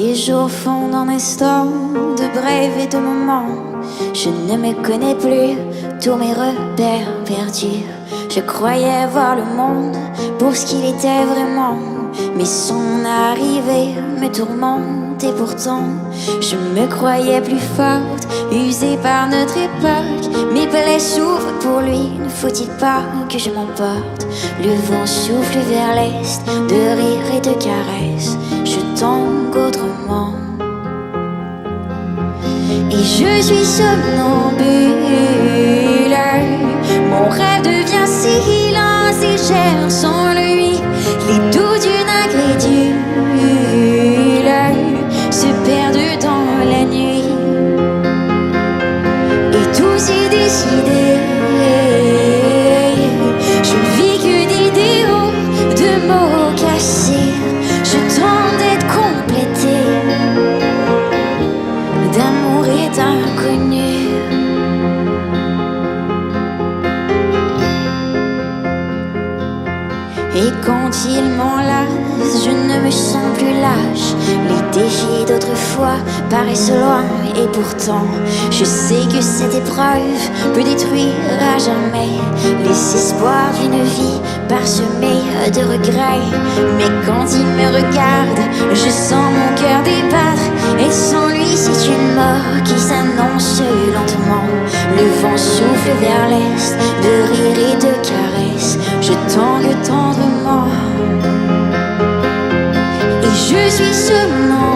Les jours fondent en instants de brèves et de moments. Je ne me connais plus, tous mes repères perdus. Je croyais voir le monde pour ce qu'il était vraiment, mais son arrivée me tourmente et pourtant je me croyais plus forte, usée par notre époque. Mes plaies souffrent pour lui, ne faut-il pas que je m'emporte? Le vent souffle vers l'est, de rire et de caresses. Je tangue autrement et je suis somnambule. Mon rêve devient silence et j'erre sans lui. Les doux d'une incrédule se perdent dans la nuit et tout s'est décidé. Je ne vis que d'idéaux, de mots cassés. Je tente d'être complété d'amour et d'inconnu. Et quand il m'enlace, je ne me sens plus lâche. Les défis d'autrefois paraissent loin et pourtant je sais que cette épreuve peut détruire à jamais les espoirs d'une vie parsemée de regrets. Mais quand il me regarde, je sens mon cœur débattre et sans lui c'est une mort qui s'annonce lentement. Le vent souffle vers l'est, de rire et de caresses. Je tangue tendrement et je suis seulement